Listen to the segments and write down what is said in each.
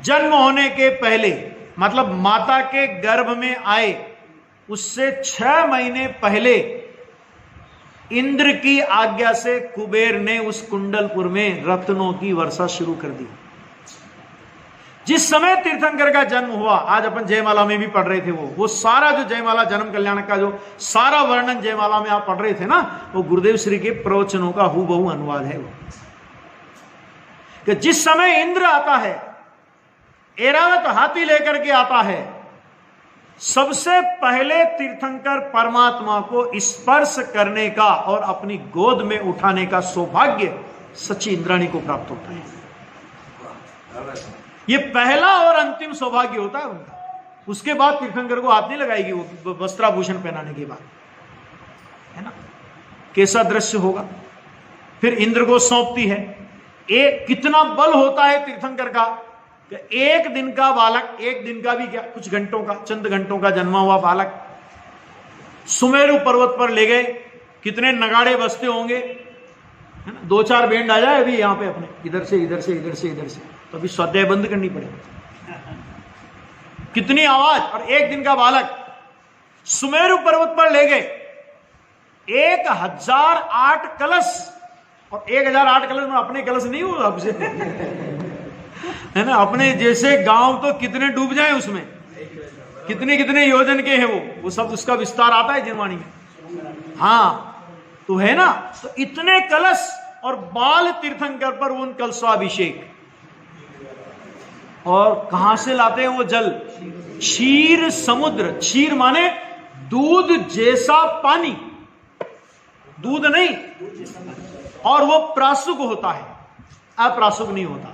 जन्म होने के पहले, मतलब माता के गर्भ में आए उससे 6 महीने पहले इंद्र की आज्ञा से कुबेर ने उस कुंडलपुर में रत्नों की वर्षा शुरू कर दी। जिस समय तीर्थंकर का जन्म हुआ, आज अपन जयमाला में भी पढ़ रहे थे, वो सारा जो जयमाला जन्म कल्याण का जो सारा वर्णन जयमाला में आप पढ़ रहे थे ना, वो गुरुदेव श्री के प्रवचनों का हूबहू अनुवाद है वो। कि जिस समय इंद्र आता है, ऐरावत हाथी लेकर के आता है, सबसे पहले तीर्थंकर परमात्मा को स्पर्श करने का और अपनी गोद में उठाने का सौभाग्य सच्ची इंद्राणी को प्राप्त होता है। ये पहला और अंतिम सौभाग्य होता है उनका। उसके बाद तीर्थंकर को हाथ नहीं लगाएगी वो वस्त्राभूषण पहनाने के बाद, है ना। कैसा दृश्य होगा। फिर इंद्र को सौंपती है। एक कितना बल होता है तीर्थंकर का, एक दिन का बालक, एक दिन का भी क्या, कुछ घंटों का, चंद घंटों का जन्मा हुआ बालक सुमेरु पर्वत पर ले गए। कितने नगाड़े बजते होंगे, है ना। 2-4 बैंड आ जाए अभी यहां पे अपने, इधर से इधर से इधर से इधर से, तो अभी स्वाध्याय बंद करनी पड़ेगी। कितनी आवाज। और एक दिन का बालक सुमेरु पर्वत पर ले गए। 1008 कलश, और 1008 कलश में अपने कलश नहीं होगा आपसे, है ना। अपने जैसे गांव तो कितने डूब जाए उसमें, कितने कितने योजन के हैं वो सब, उसका विस्तार आता है जिनवाणी में। हाँ तो है ना। तो इतने कलश और बाल तीर्थंकर पर उन कलशाभिषेक। और कहां से लाते हैं वो जल? क्षीर समुद्र। क्षीर माने दूध जैसा पानी, दूध नहीं, और वो प्रासुक होता है, अप्रासुक नहीं होता।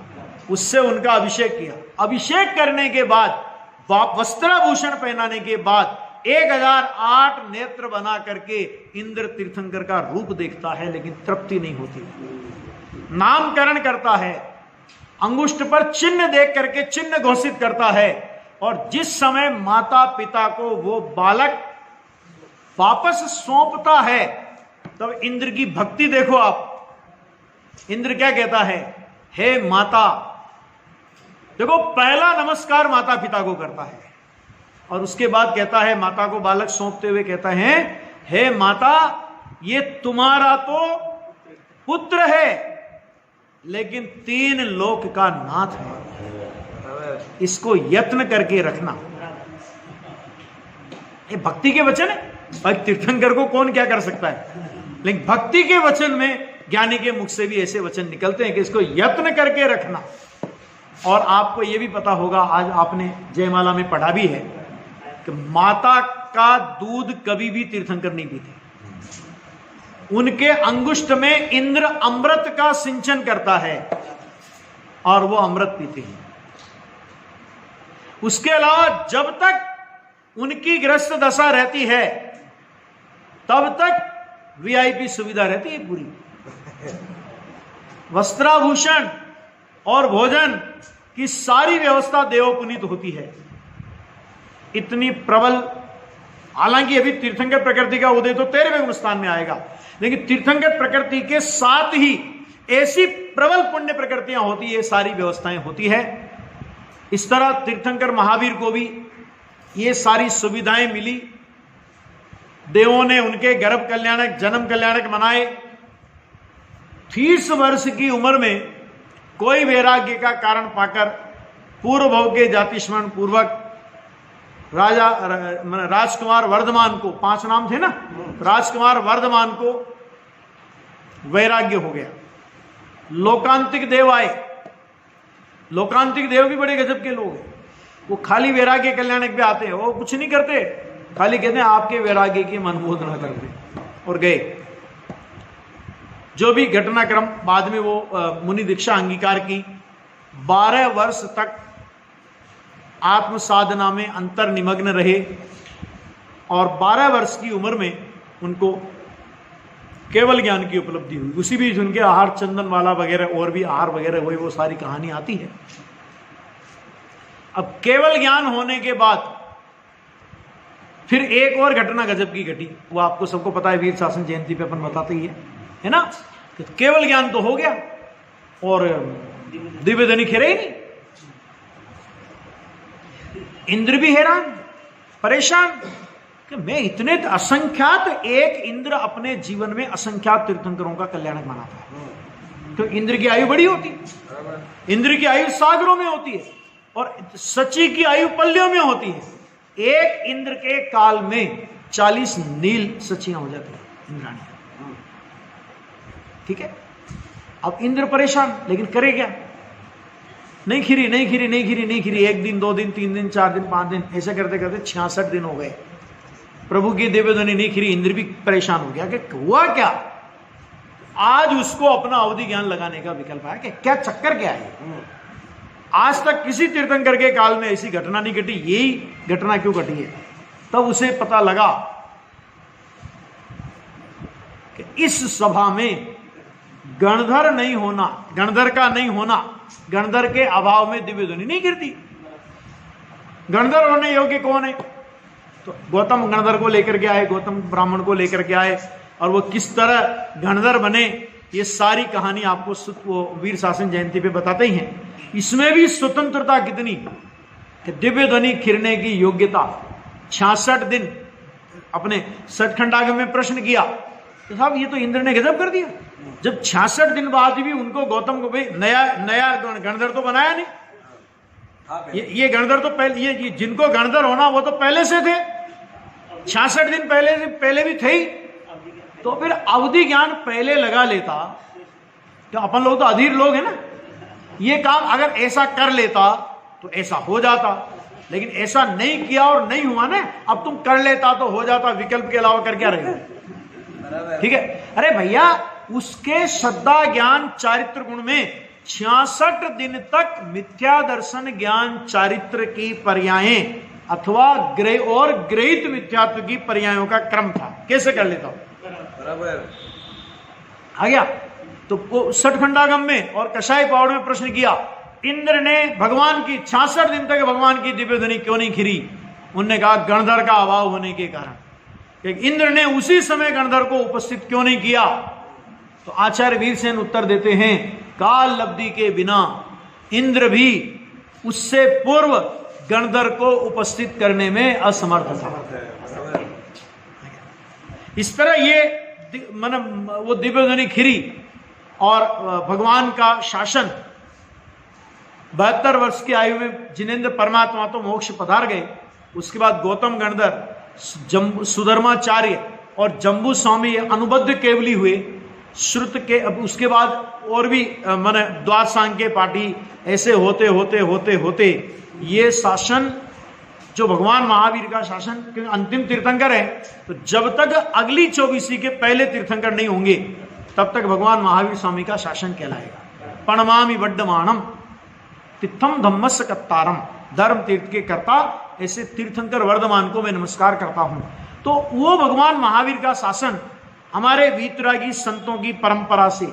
उससे उनका अभिषेक किया। अभिषेक करने के बाद, वस्त्राभूषण पहनाने के बाद 1008 नेत्र बना करके इंद्र तीर्थंकर का रूप देखता है, लेकिन तृप्ति नहीं होती। नामकरण करता है, अंगुष्ठ पर चिन्ह देख करके चिन्ह घोषित करता है। और जिस समय माता पिता को वो बालक वापस सौंपता है, तब इंद्र की भक्ति देखो आप। इंद्र क्या कहता है? हे माता। देखो, पहला नमस्कार माता पिता को करता है, और उसके बाद कहता है, माता को बालक सौंपते हुए कहता है, हे माता, ये तुम्हारा तो पुत्र है, लेकिन 3 लोक का नाथ है, इसको यत्न करके रखना। ये भक्ति के वचन है। भाई तीर्थंकर को कौन क्या कर सकता है, लेकिन भक्ति के वचन में ज्ञानी के मुख से भी ऐसे वचन निकलते हैं कि इसको यत्न करके रखना। और आपको यह भी पता होगा, आज आपने जयमाला में पढ़ा भी है कि माता का दूध कभी भी तीर्थंकर नहीं पीते। उनके अंगुष्ठ में इंद्र अमृत का सिंचन करता है और वो अमृत पीते हैं। उसके अलावा जब तक उनकी ग्रस्त दशा रहती है, तब तक वीआईपी सुविधा रहती है पूरी। वस्त्राभूषण और भोजन की सारी व्यवस्था देवोपुनीत होती है। इतनी प्रबल, हालांकि अभी तीर्थंकर प्रकृति का उदय तो 13वें स्थान में आएगा, लेकिन तीर्थंकर प्रकृति के साथ ही ऐसी प्रबल पुण्य प्रकृतियां होती है, सारी व्यवस्थाएं होती है। इस तरह तीर्थंकर महावीर को भी ये सारी सुविधाएं मिली। देवों ने उनके गर्भ कल्याणक, जन्म कल्याणक मनाए। 30 वर्ष की उम्र में कोई वैराग्य का कारण पाकर पूर्व भव के जाति स्मरण पूर्वक राजकुमार वर्धमान को, 5 नाम थे ना, राजकुमार वर्धमान को वैराग्य हो गया। लोकांतिक देव आए। लोकांतिक देव भी बड़े गजब के लोग हैं। वो खाली वैराग्य कल्याणक पे आते हैं, वो कुछ नहीं करते, खाली कहते हैं आपके वैराग्य की मनमोदना करते, और गए। जो भी घटनाक्रम, बाद में वो मुनि दीक्षा अंगीकार की। 12 वर्ष तक आत्म साधना में अंतर निमग्न रहे, और 12 वर्ष की उम्र में उनको केवल ज्ञान की उपलब्धि हुई। उसी बीच उनके आहार चंदन वाला वगैरह और भी आहार वगैरह हुए, वो सारी कहानी आती है। अब केवल ज्ञान होने के बाद फिर एक और घटना गजब की घटी। वो आपको सबको पता है, वीर शासन जयंती पे अपन बताते ही है ना। केवल ज्ञान तो हो गया और दिव्य धनी खेरे ही नहीं। इंद्र भी हैरान, परेशान कि मैं इतने असंख्यात, एक इंद्र अपने जीवन में असंख्यात तीर्थंकरों का कल्याणक माना था। तो इंद्र की आयु बड़ी होती है, इंद्र की आयु सागरों में होती है और सची की आयु पल्लियों में होती है। एक इंद्र के काल में 40 नील सचियां हो जाती है इंद्राणी। ठीक है, अब इंद्र परेशान, लेकिन करे क्या? नहीं खिरी, नहीं खिरी, नहीं खिरी, नहीं खिरी। 1 दिन, 2 दिन, 3 दिन, 4 दिन, 5 दिन, ऐसे करते करते 66 दिन हो गए, प्रभु की दिव्य ध्वनि नहीं खिरी। इंद्र भी परेशान हो गया कि हुआ क्या। आज उसको अपना अवधि ज्ञान लगाने का विकल्प आया कि क्या चक्कर क्या है। आज तक किसी तीर्थंकर के काल में ऐसी घटना नहीं घटी, यही घटना क्यों घटी है। तब उसे पता लगा कि इस सभा में गणधर नहीं होना, गणधर का नहीं होना, गणधर के अभाव में दिव्य ध्वनि नहीं गिरती। गणधर होने योग्य कौन है? तो गौतम गणधर को लेकर के आए, गौतम ब्राह्मण को लेकर के आए, और वो किस तरह गणधर बने, ये सारी कहानी आपको वो वीर शासन जयंती पे बताते ही हैं। इसमें भी स्वतंत्रता कितनी कि दिव्य ध्वनि खिरने की योग्यता 66 दिन। अपने सतखंडागम में प्रश्न किया तो साहब ये तो इंद्र ने गजब कर दिया, जब 66 दिन बाद भी उनको गौतम को भाई नया गणधर तो बनाया नहीं। ये गणधर तो पहले, ये जिनको गणधर होना वो तो पहले से थे, 66 दिन पहले भी थे ही। तो फिर अवधि ज्ञान पहले लगा लेता, तो अपन लोग तो अधीर लोग हैं ना, ये काम अगर ऐसा कर लेता तो ऐसा हो जाता, लेकिन ऐसा नहीं किया और नहीं हुआ ना। अब तुम कर लेता तो हो जाता, विकल्प के अलावा कर क्या रहेगा। ठीक है, अरे भैया उसके श्रद्धा ज्ञान चारित्र गुण में 66 दिन तक मिथ्या दर्शन ज्ञान चारित्र की पर्यायें अथवा ग्रह और ग्रहित मिथ्यात्व की पर्यायों का क्रम था। कैसे कर लेता हूं, बराबर आ गया। तो सठखंडागम में और कषाय पावड़ में प्रश्न किया, इंद्र ने भगवान की 66 दिन तक भगवान की दिव्य ध्वनि क्यों नहीं खिरी। उनने कहा गणधर का अभाव होने के कारण। इंद्र ने उसी समय गणधर को उपस्थित क्यों नहीं किया। तो आचार्य वीरसेन उत्तर देते हैं, काल लब्धि के बिना इंद्र भी उससे पूर्व गणधर को उपस्थित करने में असमर्थ था। इस तरह ये वो दिव्य ध्वनि खिरी और भगवान का शासन 72 वर्ष की आयु में जिनेन्द्र परमात्मा तो मोक्ष पधार गए। उसके बाद गौतम गणधर, सुधर्माचार्य और जम्बू स्वामी अनुबद्ध केवली हुए। श्रुत के अब उसके बाद और भी माने द्वादशांग के पाठी, ऐसे होते होते होते होते ये शासन जो भगवान महावीर का शासन, क्योंकि अंतिम तीर्थंकर है, तो जब तक अगली 24 के पहले तीर्थंकर नहीं होंगे तब तक भगवान महावीर स्वामी का शासन कहलाएगा। प्रणमामि वड्डमानम तिथम धम्मस्य कत्तारम, धर्म तीर्थ के कर्ता ऐसे तीर्थंकर वर्धमान को मैं नमस्कार करता हूं। तो वो भगवान महावीर का शासन हमारे वीतरागी संतों की परंपरा से,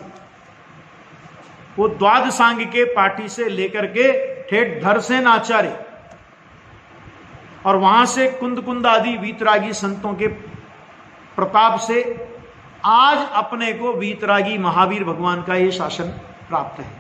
वो द्वादशांग के पाठी से लेकर के ठेठ धरसेन आचार्य और वहां से कुंद आदि वीतरागी संतों के प्रताप से आज अपने को वीतरागी महावीर भगवान का ये शासन प्राप्त है।